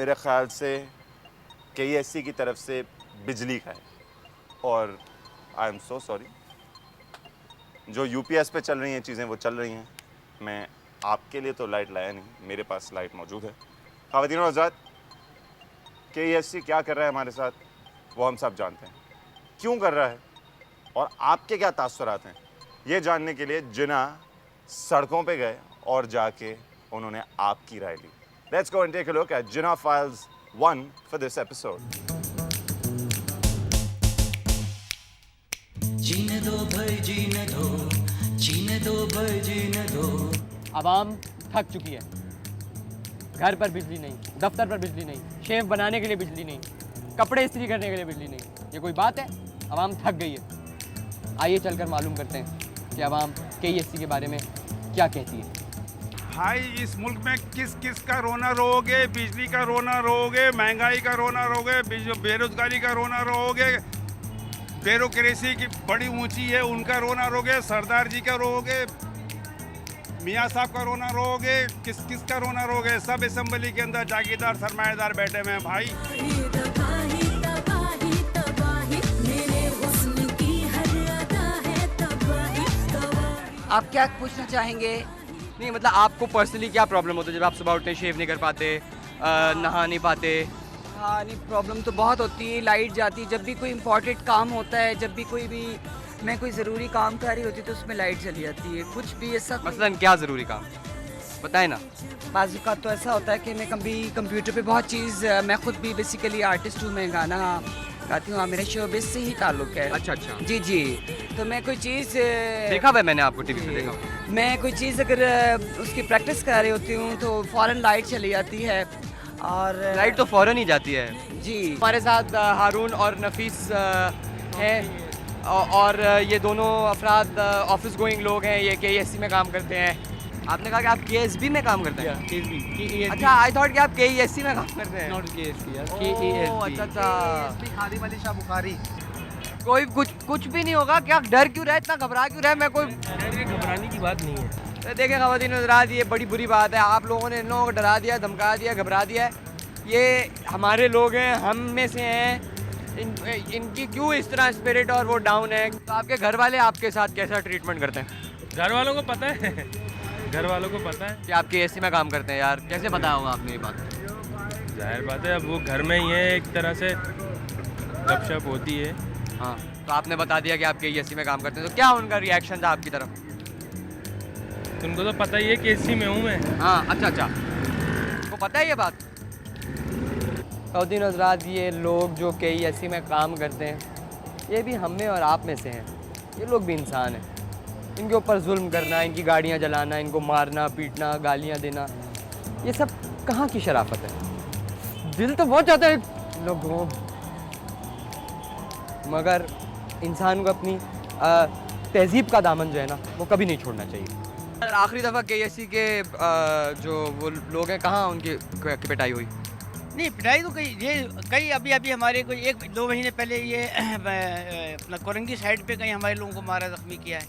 मेरे ख्याल से KESC की तरफ से बिजली का है, और आई एम सो सॉरी। जो UPS पे चल रही हैं चीज़ें वो चल रही हैं। मैं आपके लिए तो लाइट लाया नहीं, मेरे पास लाइट मौजूद है। ख़वातीन और हज़रात, KESC क्या कर रहा है हमारे साथ वो हम सब जानते हैं, क्यों कर रहा है और आपके क्या तासुरात हैं, ये जानने के लिए जिना सड़कों पे गए और जाके उन्होंने आपकी राय ली। Let's go and take a look at Jinnah files 1 for this episode. जीने दो भाई जीने दो, जीने दो भाई जीने दो। आवाम थक चुकी है। घर पर बिजली नहीं, दफ्तर पर बिजली नहीं, शेव बनाने के लिए बिजली नहीं, कपड़े इस्त्री करने के लिए बिजली नहीं। ये कोई बात है? आवाम थक गई है। आइए चलकर मालूम करते हैं कि आवाम KESC के बारे में क्या कहती है। भाई इस मुल्क में किस किस का रोना रोगे, बिजली का रोना रोगे, महंगाई का रोना रोगे, बेरोजगारी का रोना रोगे, ब्यूरोक्रेसी की बड़ी ऊंची है उनका रोना रोगे, सरदार जी का रोगे, मियाँ साहब का रोना रोगे, किस किस का रोना रोगे। सब असेंबली के अंदर जागीरदार सरमाएदार बैठे हुए हैं भाई। तबाही तबाही तबाही, मेरे हुस्न की हर अदा है तबाही तबाही। आप क्या पूछना चाहेंगे? नहीं मतलब आपको पर्सनली क्या प्रॉब्लम होता है जब आप सुबह उठते शेव नहीं कर पाते, नहा नहीं पाते? हाँ नहीं, प्रॉब्लम तो बहुत होती है। लाइट जाती, जब भी कोई इम्पोर्टेंट काम होता है, जब भी मैं कोई ज़रूरी काम कर रही होती तो उसमें लाइट चली जाती है। कुछ भी ऐसा मसलन क्या ज़रूरी काम बताए ना। बाज़ का तो ऐसा होता है कि मैं कभी कंप्यूटर पे बहुत चीज़, मैं खुद भी बेसिकली आर्टिस्ट हूँ, मैं गाना गाती हूँ, मेरा शोबिज़ से ही ताल्लुक़ है। अच्छा अच्छा, जी जी। तो मैं कोई चीज़ देखा हुआ है मैंने आपको टीवी पे देखा हुआ है। मैं कोई चीज़ अगर उसकी प्रैक्टिस कर रही होती हूँ तो फ़ौरन लाइट चली जाती है। और लाइट तो फ़ौरन ही जाती है जी। हमारे साथ हारून और नफीस हैं, और ये दोनों अफराद ऑफिस गोइंग लोग हैं। ये KESC में काम करते हैं। आपने कहा कि आप KSB में काम करते हैं? अच्छा, आई थॉट कि आप KESC में काम करते हैं। नॉट KSC यार, ओह, KESB। अच्छा अच्छा। खादिम अली शाह बुखारी। कोई कुछ भी नहीं होगा क्या? डर क्यों रहा है, इतना घबरा क्यों रहा है? मैं कोई ये घबराने की बात नहीं है। तो देखें ख़वातीन हज़रात, ये बड़ी बुरी बात है। आप लोगों ने इन लोगों को डरा दिया, धमका दिया, घबरा दिया है। ये हमारे लोग हैं, हम में से हैं। इनकी क्यों इस तरह स्पिरिट और वो डाउन है? तो आपके घर वाले आपके साथ कैसा ट्रीटमेंट करते हैं? घर वालों को पता है, घर वालों को पता है। कि आप KESC में काम करते हैं? यार कैसे पता होगा आपने ये बात? जाहिर बात है, अब वो घर में ही है, एक तरह से गपशप होती है। हाँ, तो आपने बता दिया कि आप KESC में काम करते हैं, तो क्या उनका रिएक्शन था आपकी तरफ? तुमको तो पता ही है KSC में हूँ मैं। हाँ अच्छा अच्छा, वो पता है ये बात। ख़वातीन हज़रात, ये लोग जो KESC में काम करते हैं ये भी हम में और आप में से हैं। ये लोग भी इंसान हैं। इनके ऊपर जुल्म करना, इनकी गाड़ियाँ जलाना, इनको मारना पीटना, गालियाँ देना, ये सब कहाँ की शराफत है? दिल तो बहुत चाहता है लोगों, मगर इंसान को अपनी तहज़ीब का दामन जो है ना वो कभी नहीं छोड़ना चाहिए। आखिरी दफ़ा KESC के जो वो लोग हैं, कहाँ उनकी पिटाई हुई? नहीं, पिटाई तो कई अभी हमारे कोई 1-2 महीने पहले ये अपना कोरंगी साइड पे कहीं हमारे लोगों को मारा, ज़ख्मी किया है,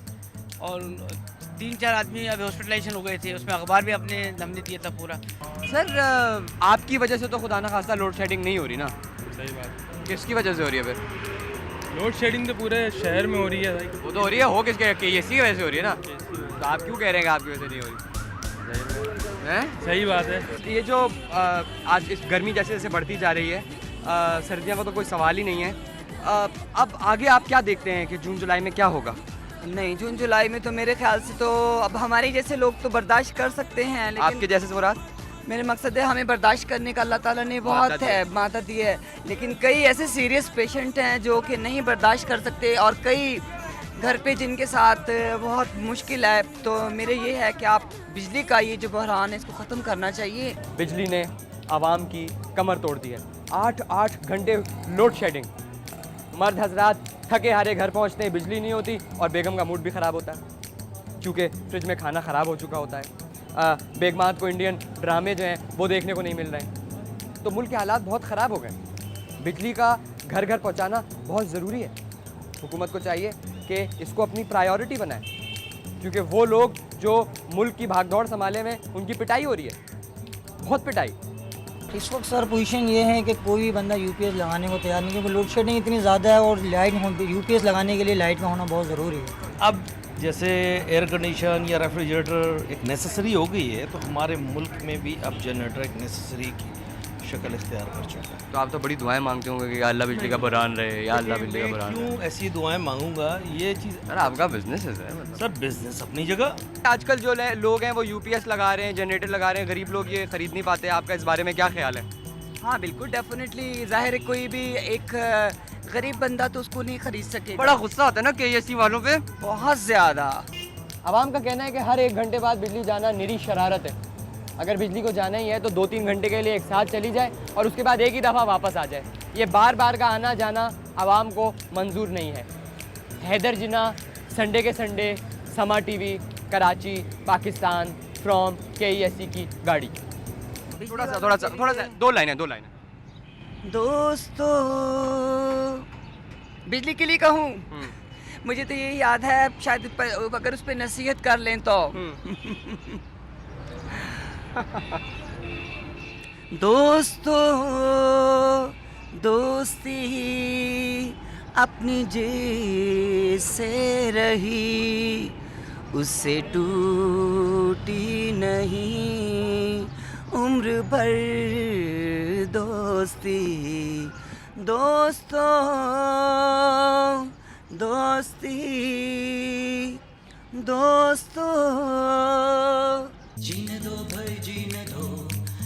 और 3-4 आदमी अभी हॉस्पिटलाइजेशन हो गए थे। उसमें अखबार भी अपने हमने दिया था पूरा। सर आपकी वजह से तो खुदा ना खास्ता लोड शेडिंग नहीं हो रही ना? सही बात। किसकी वजह से हो रही है फिर? लोड शेडिंग तो पूरे शहर में हो रही है भाई। वो तो हो रही है, हो किसके? KESC की वजह से हो रही है ना? तो आप क्यों कह रहे हैं कि आपकी वजह से नहीं हो रही? सही बात है। ये जो आज इस गर्मी जैसे जैसे बढ़ती जा रही है, सर्दियों का तो कोई सवाल ही नहीं है। अब आगे आप क्या देखते हैं कि जून जुलाई में क्या होगा? नहीं, जून जुलाई में तो मेरे ख्याल से तो अब हमारे जैसे लोग तो बर्दाश्त कर सकते हैं, लेकिन आपके जैसे ज़ुरात? मेरे मकसद है हमें बर्दाश्त करने का अल्लाह ताला ने बहुत माता दी है। लेकिन कई ऐसे सीरियस पेशेंट हैं जो कि नहीं बर्दाश्त कर सकते, और कई घर पे जिनके साथ बहुत मुश्किल है। तो मेरे ये है कि आप बिजली का ये जो बहरान है इसको ख़त्म करना चाहिए। बिजली ने आवाम की कमर तोड़ दी है। 8-8 घंटे लोड शेडिंग। मर्द हजरात थके हारे घर पहुंचते हैं, बिजली नहीं होती, और बेगम का मूड भी ख़राब होता है क्योंकि फ्रिज में खाना ख़राब हो चुका होता है। बेगमात को इंडियन ड्रामे जो हैं वो देखने को नहीं मिल रहे हैं। तो मुल्क के हालात बहुत ख़राब हो गए। बिजली का घर घर पहुंचाना बहुत ज़रूरी है। हुकूमत को चाहिए कि इसको अपनी प्रायोरिटी बनाए, क्योंकि वो लोग जो मुल्क की भागदौड़ संभाले में उनकी पिटाई हो रही है, बहुत पिटाई। इस वक्त सर पोजीशन ये है कि कोई भी बंदा यूपीएस लगाने को तैयार नहीं, क्योंकि लोड शेडिंग इतनी ज़्यादा है और यूपीएस लगाने के लिए लाइट का होना बहुत ज़रूरी है। अब जैसे एयर कंडीशन या रेफ्रिजरेटर एक नेसेसरी हो गई है, तो हमारे मुल्क में भी अब जनरेटर एक नेसेसरी की शक्ल इख्तियार कर चुका है। तो आप तो बड़ी दुआएं मांगते होंगे कि या अल्लाह बिजली का बुरहान रहे, या अल्लाह बिजली का मैं बुरहान रहे। क्यों ऐसी दुआएं मांगूंगा? ये चीज़ सर आपका बिजनेस है मतलब। सर बिजनेस अपनी जगह। आजकल जो लोग हैं वो यूपीएस लगा रहे हैं, जनरेटर लगा रहे हैं, गरीब लोग ये खरीद नहीं पाते। आपका इस बारे में क्या ख्याल है? हाँ बिल्कुल, डेफिनेटली जाहिर है कोई भी एक गरीब बंदा तो उसको नहीं खरीद सकेगा। बड़ा गुस्सा आता है ना केएससी वालों पे, बहुत ज़्यादा। आवाम का कहना है कि हर 1 घंटे बाद बिजली जाना निरी शरारत है। अगर बिजली को जाना ही है तो 2-3 घंटे के लिए एक साथ चली जाए और उसके बाद एक ही दफ़ा वापस आ जाए। ये बार बार का आना जाना आवाम को मंजूर नहीं है। हैदर जिन्ना, संडे के संडे, समा टीवी, कराची, पाकिस्तान, फ्रॉम केईएससी की गाड़ी। थोड़ा सा 2 लाइनें। दोस्तों, बिजली के लिए कहूँ, मुझे तो ये याद है, शायद अगर उस पर नसीहत कर लें तो दोस्तों, दोस्ती अपनी जैसे रही, उससे टूटी नहीं उम्र भर दोस्ती। दोस्तों, दोस्ती, दोस्तों। जीने दो भाई जीने दो,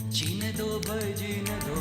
जीने दो भाई जीने दो।